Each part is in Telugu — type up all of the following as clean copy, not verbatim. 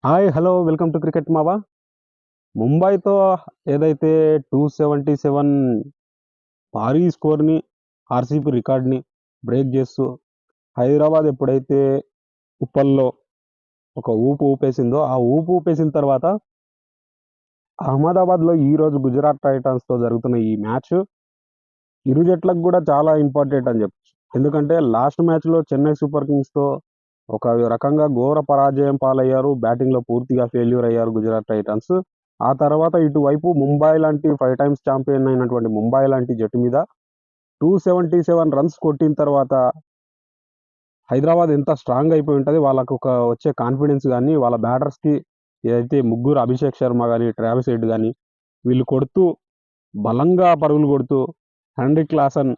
Hi! Hello! Welcome to cricket మావా. ముంబైతో ఏదైతే 277 భారీ స్కోర్‌ని ఆర్‌సీబీ రికార్డ్‌ని బ్రేక్ జేస్తూ హైదరాబాద్ ఎప్పుడైతే ఉప్పల్లో ఒక ఊపు ఊపేసిందో, ఆ ఊపు ఊపేసిన తర్వాత అహ్మదాబాద్‌లో ఈరోజు గుజరాత్ టైటాన్స్‌తో జరుగుతున్న ఈ మ్యాచ్ ఇరు జట్లకు గూడా చాలా ఇంపార్టెంట్ అని జెప్పొచ్చు. ఎందుకంటే లాస్ట్ మ్యాచ్‌లో చెన్నై సూపర్ కింగ్స్‌తో ఒక రకంగా ఘోర పరాజయం పాలయ్యారు. బ్యాటింగ్‌లో పూర్తిగా ఫెయిల్యూర్ అయ్యారు గుజరాత్ టైటాన్స్. ఆ తర్వాత ఇటువైపు ముంబై లాంటి 5 టైమ్స్ ఛాంపియన్ అయినటువంటి ముంబై లాంటి జట్టు మీద 277 రన్స్ కొట్టిన తర్వాత హైదరాబాద్ ఎంత స్ట్రాంగ్ అయిపోయి ఉంటది. వాళ్ళకొక వచ్చే కాన్ఫిడెన్స్ గాని, వాళ్ళ బ్యాటర్స్‌కి ఏదైతే ముగ్గురు అభిషేక్ శర్మ గాని, ట్రావిస్ హెడ్ గాని వీళ్ళు కొడుతూ బలంగా పరుగులు కొడుతూ హెన్రీ క్లాసన్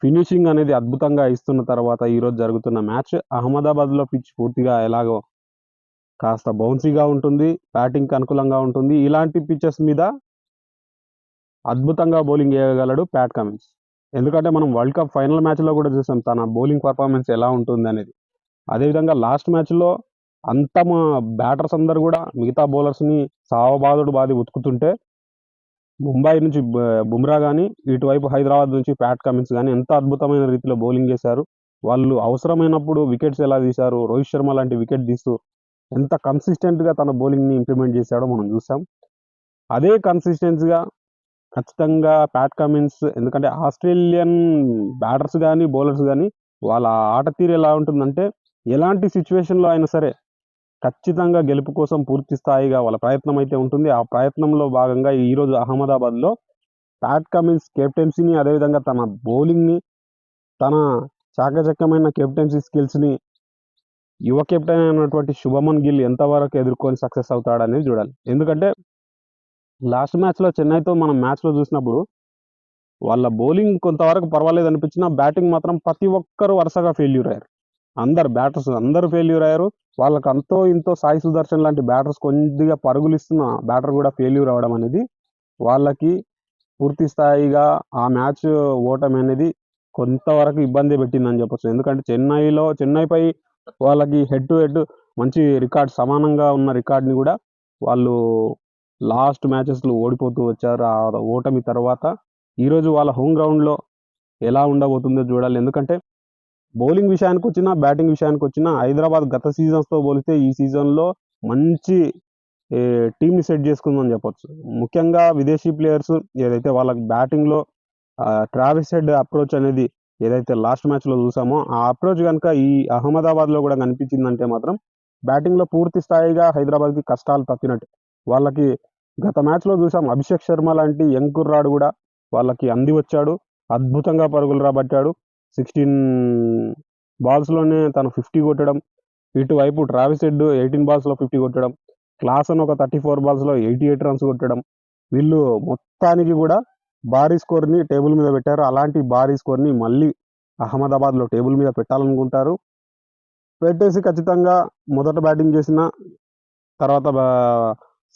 ఫినిషింగ్ అనేది అద్భుతంగా ఇస్తున్న తర్వాత ఈరోజు జరుగుతున్న మ్యాచ్ అహ్మదాబాద్‌లో పిచ్ పూర్తిగా ఎలాగో కాస్త బౌన్సీగా ఉంటుంది. బ్యాటింగ్‌కి అనుకూలంగా ఉంటుంది. ఇలాంటి పిచెస్ మీద అద్భుతంగా బౌలింగ్ చేయగలడు ప్యాట్ కమిన్స్. ఎందుకంటే మనం వరల్డ్ కప్ ఫైనల్ మ్యాచ్‌లో కూడా చూసాం తన బౌలింగ్ పెర్ఫార్మన్స్ ఎలా ఉంటుందనేది. అదేవిధంగా లాస్ట్ మ్యాచ్‌లో అంతా మా బ్యాటర్స్ అందరూ కూడా మిగతా బౌలర్స్‌ని సావబాదుడు బాది ఉతుకుతుంటే ముంబై నుంచి బుమ్రా గాని, ఇటువైపు హైదరాబాద్ నుంచి ప్యాట్ కమిన్స్ గాని ఎంత అద్భుతమైన రీతిలో బౌలింగ్ చేశారు. వాళ్ళు అవసరమైనప్పుడు వికెట్స్ ఎలా తీశారు. రోహిత్ శర్మ లాంటి వికెట్ తీస్తూ ఎంత కన్సిస్టెంట్‌గా తన బౌలింగ్‌ని ఇంప్లిమెంట్ చేశాడో మనం చూసాం. అదే కన్సిస్టెన్సీగా ఖచ్చితంగా ప్యాట్ కమిన్స్ ఎందుకంటే ఆస్ట్రేలియన్ బ్యాటర్స్ గాని, బౌలర్స్ గాని వాళ్ళ ఆట తీరు ఎలా ఉంటుందంటే ఎలాంటి సిట్యుయేషన్‌లో అయినా సరే ఖచ్చితంగా గెలుపు కోసం పూర్తి స్థాయిగా వాళ్ళ ప్రయత్నం అయితే ఉంటుంది. ఆ ప్రయత్నంలో భాగంగా ఈరోజు అహ్మదాబాద్‌లో ప్యాట్ కమిన్స్ కెప్టెన్సీని అదేవిధంగా తన బౌలింగ్‌ని, తన చాకచక్యమైన కెప్టెన్సీ స్కిల్స్‌ని యువ కెప్టెన్ అయినటువంటి శుభమన్ గిల్ ఎంతవరకు ఎదుర్కొని సక్సెస్ అవుతాడనేది చూడాలి. ఎందుకంటే లాస్ట్ మ్యాచ్‌లో చెన్నైతో మనం మ్యాచ్‌లో చూసినప్పుడు వాళ్ళ బౌలింగ్ కొంతవరకు పర్వాలేదనిపించినా బ్యాటింగ్ మాత్రం ప్రతి ఒక్కరు వరుసగా ఫెయిల్యూర్ అయ్యారు. అందరు బ్యాటర్స్ అందరూ ఫెయిల్యూర్ అయ్యారు. వాళ్ళకి అంతో ఇంతో సాయి సుదర్శన్ లాంటి బ్యాటర్స్ కొద్దిగా పరుగులిస్తున్న బ్యాటర్ కూడా ఫెయిల్యూర్ అవ్వడం అనేది వాళ్ళకి పూర్తి స్థాయిగా ఆ మ్యాచ్ ఓటమి అనేది కొంతవరకు ఇబ్బంది పెట్టిందని చెప్పొచ్చు. ఎందుకంటే చెన్నైపై వాళ్ళకి హెడ్ టు హెడ్ మంచి రికార్డ్ సమానంగా ఉన్న రికార్డ్‌ని కూడా వాళ్ళు లాస్ట్ మ్యాచెస్‌లో ఓడిపోతూ వచ్చారు. ఆ ఓటమి తర్వాత ఈరోజు వాళ్ళ హోమ్ గ్రౌండ్‌లో ఎలా ఉండబోతుందో చూడాలి. ఎందుకంటే బౌలింగ్ విషయానికొచ్చినా, బ్యాటింగ్ విషయానికొచ్చినా హైదరాబాద్ గత సీజన్స్‌తో పోలిస్తే ఈ సీజన్‌లో మంచి టీమ్‌ని సెట్ చేసుకుందని చెప్పొచ్చు. ముఖ్యంగా విదేశీ ప్లేయర్స్ ఏదైతే వాళ్ళకి బ్యాటింగ్‌లో ట్రావిస్ హెడ్ అప్రోచ్ అనేది ఏదైతే లాస్ట్ మ్యాచ్‌లో చూసామో, ఆ అప్రోచ్ గనుక ఈ అహ్మదాబాద్‌లో కూడా కనిపించిందంటే మాత్రం బ్యాటింగ్‌లో పూర్తి స్థాయిగా హైదరాబాద్‌కి కష్టాలు తప్పినట్టే. వాళ్ళకి గత మ్యాచ్‌లో చూసాం అభిషేక్ శర్మ లాంటి యంగ్ కుర్రాడు కూడా వాళ్ళకి అంది వచ్చాడు. అద్భుతంగా పరుగులు రాబట్టాడు. 16 బాల్స్‌లోనే తను 50 కొట్టడం. ఇటువైపు ట్రావిస్ హెడ్ 18 బాల్స్‌లో 50 కొట్టడం. క్లాసన్ ఒక 34 బాల్స్‌లో 88 రన్స్ కొట్టడం. వీళ్ళు మొత్తానికి గూడా భారీ స్కోర్‌ని టేబుల్ మీద పెట్టారు. అలాంటి భారీ స్కోర్‌ని మళ్ళీ అహ్మదాబాద్‌లో టేబుల్ మీద పెట్టాలనుకుంటారు. పెట్టేసి ఖచ్చితంగా మొదట బ్యాటింగ్ చేసిన తర్వాత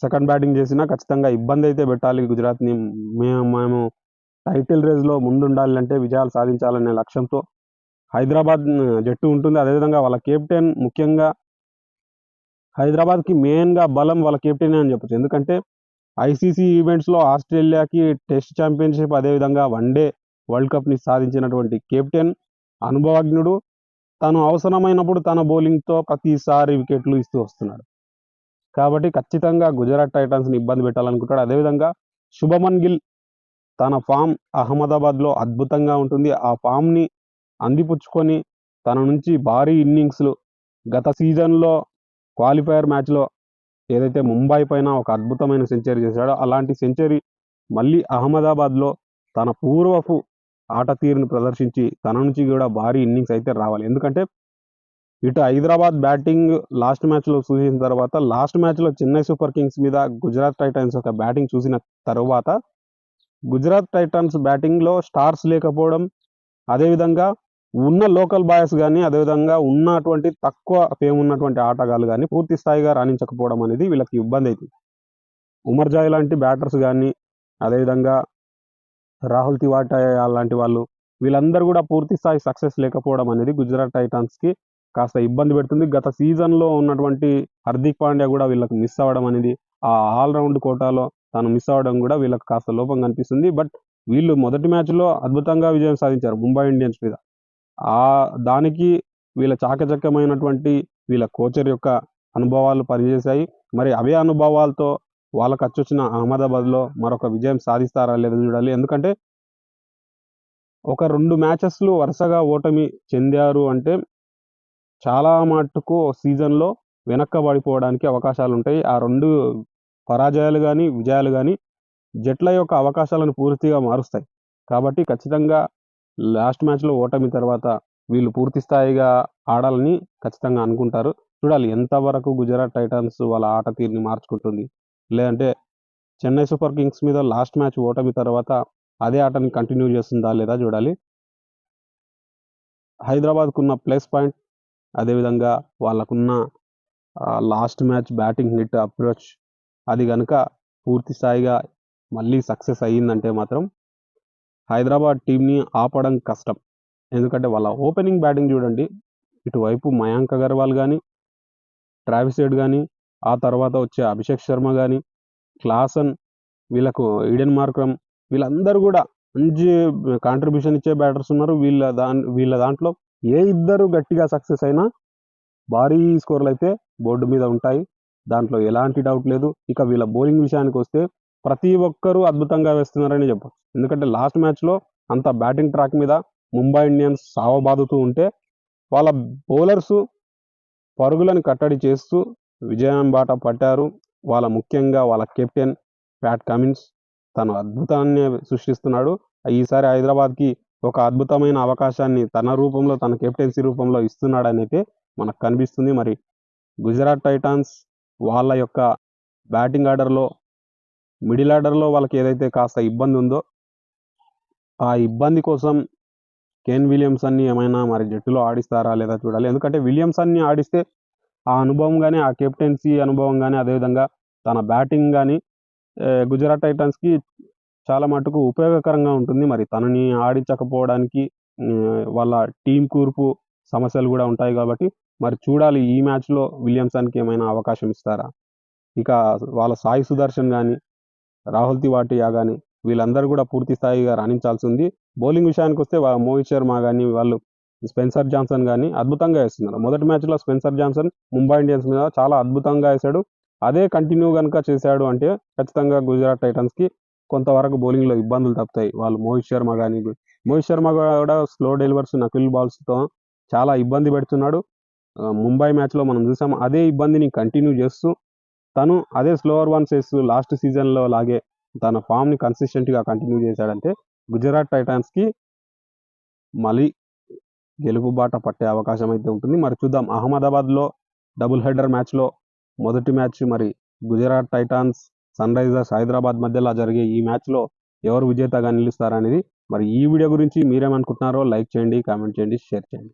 సెకండ్ బ్యాటింగ్ చేసినా ఖచ్చితంగా ఇబ్బందైతే పెట్టాలి గుజరాత్‌ని. మేము టైటిల్ రేస్‌లో ముందుండాలంటే విజయాలు సాధించాలనే లక్ష్యంతో హైదరాబాద్ జట్టు ఉంటుంది. అదేవిధంగా వాళ్ళ కెప్టెన్ ముఖ్యంగా హైదరాబాద్‌కి మెయిన్‌గా బలం వాళ్ళ కెప్టెనే అని చెప్పొచ్చు. ఎందుకంటే ఐసీసీ ఈవెంట్స్‌లో ఆస్ట్రేలియాకి టెస్ట్ ఛాంపియన్‌షిప్ అదేవిధంగా వన్‌డే వరల్డ్ కప్‌ని సాధించినటువంటి కెప్టెన్, అనుభవజ్ఞుడు. తను అవసరమైనప్పుడు తన బౌలింగ్‌తో ప్రతిసారి వికెట్లు ఇస్తూ వస్తున్నాడు. కాబట్టి ఖచ్చితంగా గుజరాత్ టైటాన్స్‌ని ఇబ్బంది పెట్టాలనుకుంటాడు. అదేవిధంగా శుభమన్ గిల్ తన ఫామ్ అహ్మదాబాద్‌లో అద్భుతంగా ఉంటుంది. ఆ ఫామ్‌ని అందిపుచ్చుకొని తన నుంచి భారీ ఇన్నింగ్స్‌లు గత సీజన్‌లో క్వాలిఫైయర్ మ్యాచ్‌లో ఏదైతే ముంబై పైన ఒక అద్భుతమైన సెంచరీ చేశాడో, అలాంటి సెంచరీ మళ్ళీ అహ్మదాబాద్‌లో తన పూర్వపు ఆట తీరును ప్రదర్శించి, తన నుంచి గూడా భారీ ఇన్నింగ్స్ అయితే రావాలి. ఎందుకంటే, ఇటు హైదరాబాద్ బ్యాటింగ్ లాస్ట్ మ్యాచ్‌లో చూసిన తర్వాత, లాస్ట్ మ్యాచ్‌లో చెన్నై సూపర్ కింగ్స్ మీద గుజరాత్ టైటాన్స్ యొక్క బ్యాటింగ్ చూసిన తరువాత, గుజరాత్ టైటాన్స్ బ్యాటింగ్‌లో స్టార్స్ లేకపోవడం, అదేవిధంగా ఉన్న లోకల్ బాయ్స్ గాని, అదేవిధంగా ఉన్నటువంటి తక్కువ ఫేమ్ ఉన్నటువంటి ఆటగాళ్ళు గాని, పూర్తి స్థాయిగా రాణించకపోవడం అనేది వీళ్ళకి ఇబ్బందైతుంది. ఉమర్ జాయ్ లాంటి బ్యాటర్స్ గాని, అదేవిధంగా రాహుల్ తివాటయ లాంటి వాళ్ళు వీళ్ళందరూ గూడా పూర్తి స్థాయి సక్సెస్ లేకపోవడం అనేది గుజరాత్ టైటాన్స్‌కి కాస్త ఇబ్బంది పెడుతుంది. గత సీజన్‌లో ఉన్నటువంటి హార్దిక్ పాండ్యా కూడా వీళ్ళకి మిస్ అవ్వడం అనేది, ఆ ఆల్ రౌండ్ కోటాలో తను మిస్ అవ్వడం కూడా వీళ్ళకి కాస్త లోపం కనిపిస్తుంది. బట్ వీళ్ళు మొదటి మ్యాచ్‌లో అద్భుతంగా విజయం సాధించారు ముంబై ఇండియన్స్ మీద. దానికి వీళ్ళ చాకచక్యమైనటువంటి వీళ్ళ కోచర్ యొక్క అనుభవాలు పనిచేశాయి. మరి అవే అనుభవాలతో వాళ్ళకచ్చొచ్చిన అహ్మదాబాద్‌లో మరొక విజయం సాధిస్తారా లేదో చూడాలి. ఎందుకంటే ఒక 2 మ్యాచెస్‌లు వరుసగా ఓటమి చెందారు అంటే చాలా మటుకు సీజన్‌లో వెనక్కబడిపోవడానికి అవకాశాలుంటాయి. ఆ 2 పరాజయాలు గాని, విజయాలు గాని జట్ల యొక్క అవకాశాలను పూర్తిగా మారుస్తాయి. కాబట్టి ఖచ్చితంగా లాస్ట్ మ్యాచ్‌లో ఓటమి తర్వాత వీళ్ళు పూర్తి స్థాయిగా ఆడాలని ఖచ్చితంగా అనుకుంటారు. చూడాలి ఎంతవరకు గుజరాత్ టైటాన్స్ వాళ్ళ ఆట తీరుని మార్చుకుంటుంది. లేదంటే చెన్నై సూపర్ కింగ్స్ మీద లాస్ట్ మ్యాచ్ ఓటమి తర్వాత అదే ఆటని కంటిన్యూ చేస్తుందా లేదా చూడాలి. హైదరాబాద్‌కున్న ప్లస్ పాయింట్, అదేవిధంగా వాళ్ళకున్న last match batting hit approach అది గనుక పూర్తి స్థాయిగా మళ్ళీ సక్సెస్ అయ్యిందంటే మాత్రం హైదరాబాద్ టీమ్‌ని ఆపడం కష్టం. ఎందుకంటే వాళ్ళ ఓపెనింగ్ బ్యాటింగ్ చూడండి. ఇటువైపు మయాంక్ అగర్వాల్ గాని, ట్రావిస్ హెడ్ గాని, ఆ తర్వాత వచ్చే అభిషేక్ శర్మ గాని, క్లాసన్, వీళ్ళకు ఈడెన్ మార్క్రమ్ వీళ్ళందరూ కూడా మంచి కాంట్రిబ్యూషన్ ఇచ్చే బ్యాటర్స్ ఉన్నారు. వీళ్ళ దాంట్లో ఏ ఇద్దరు గట్టిగా సక్సెస్ అయినా భారీ స్కోర్‌లయితే బోర్డు మీద ఉంటాయి. దాంట్లో ఎలాంటి డౌట్ లేదు. ఇక వీళ్ళ బౌలింగ్ విషయానికొస్తే ప్రతి ఒక్కరు అద్భుతంగా వేస్తున్నారని చెప్పొచ్చు. ఎందుకంటే లాస్ట్ మ్యాచ్‌లో అంత బ్యాటింగ్ ట్రాక్ మీద ముంబై ఇండియన్స్ సావబాదుతూ ఉంటే వాళ్ళ బౌలర్సు పరుగులను కట్టడి చేస్తూ విజయం బాట పట్టారు. ముఖ్యంగా వాళ్ళ కెప్టెన్ ప్యాట్ కమిన్స్ తను అద్భుతాన్ని సృష్టిస్తున్నాడు. ఈసారి హైదరాబాద్‌కి ఒక అద్భుతమైన అవకాశాన్ని తన రూపంలో, తన కెప్టెన్సీ రూపంలో ఇస్తున్నాడనైతే మనకు కనిపిస్తుంది. మరి గుజరాత్ టైటాన్స్ వాళ్ళ యొక్క బ్యాటింగ్ ఆర్డర్‌లో, మిడిల్ ఆర్డర్‌లో వాళ్ళకి ఏదైతే కాస్త ఇబ్బంది ఉందో, ఆ ఇబ్బంది కోసం కేన్ విలియమ్సన్‌ని ఏమైనా మరి జట్టులో ఆడిస్తారా లేదా చూడాలి. ఎందుకంటే విలియమ్సన్‌ని ఆడిస్తే ఆ అనుభవం గాని, ఆ కెప్టెన్సీ అనుభవం గాని, అదేవిధంగా తన బ్యాటింగ్ గాని గుజరాత్ టైటాన్స్‌కి చాలా మటుకు ఉపయోగకరంగా ఉంటుంది. మరి తనని ఆడించకపోవడానికి వాళ్ళ టీమ్ కూర్పు సమస్యలు గూడా ఉంటాయి గాబట్టి, మరి చూడాలి ఈ మ్యాచ్‌లో విలియమ్సన్‌కి ఏమైనా అవకాశం ఇస్తారా? ఇక వాళ్ళ సాయి సుదర్శన్ గాని, రాహుల్ తివాటియా గాని వీళ్ళందరూ గూడా పూర్తి స్థాయిగా రాణించాల్సింది. బౌలింగ్ విషయానికొస్తే మోహిత్ శర్మ గాని, వాళ్ళు స్పెన్సర్ జాన్సన్ గాని అద్భుతంగా ఏస్తున్నారు. మొదటి మ్యాచ్‌లో స్పెన్సర్ జాన్సన్ ముంబై ఇండియన్స్ మీద చాలా అద్భుతంగా ఏశాడు. అదే కంటిన్యూ గనుక చేశాడు అంటే ఖచ్చితంగా గుజరాత్ టైటాన్స్‌కి కొంతవరకు బౌలింగ్‌లో ఇబ్బందులు తప్పుతాయి. మోహిత్ శర్మ కూడా స్లో డెలివర్స్, నకిల్ బాల్స్‌తో చాలా ఇబ్బంది పెడుతున్నాడు. ముంబై మ్యాచ్‌లో మనం చూసాం. అదే ఇబ్బందిని కంటిన్యూ చేస్తూ తను అదే స్లోవర్ వన్స్ ఏస్తూ లాస్ట్ సీజన్‌లో లాగే తన ఫార్మ్‌ని కన్సిస్టెంట్‌గా కంటిన్యూ చేశాడంటే గుజరాత్ టైటాన్స్‌కి మళ్ళీ గెలుపు బాట పట్టే అవకాశం అయితే ఉంటుంది. మరి చూద్దాం అహ్మదాబాద్‌లో డబుల్ హెడర్ మ్యాచ్‌లో మొదటి మ్యాచ్ మరి Gujarat Titans, sunrisers Hyderabad మధ్యలో జరిగే ఈ మ్యాచ్‌లో ఎవరు విజేతగా నిలుస్తారనేది మరి ఈ వీడియో గురించి మీరేమనుకుంటున్నారో లైక్ చేయండి, కామెంట్ చేయండి, షేర్ చేయండి.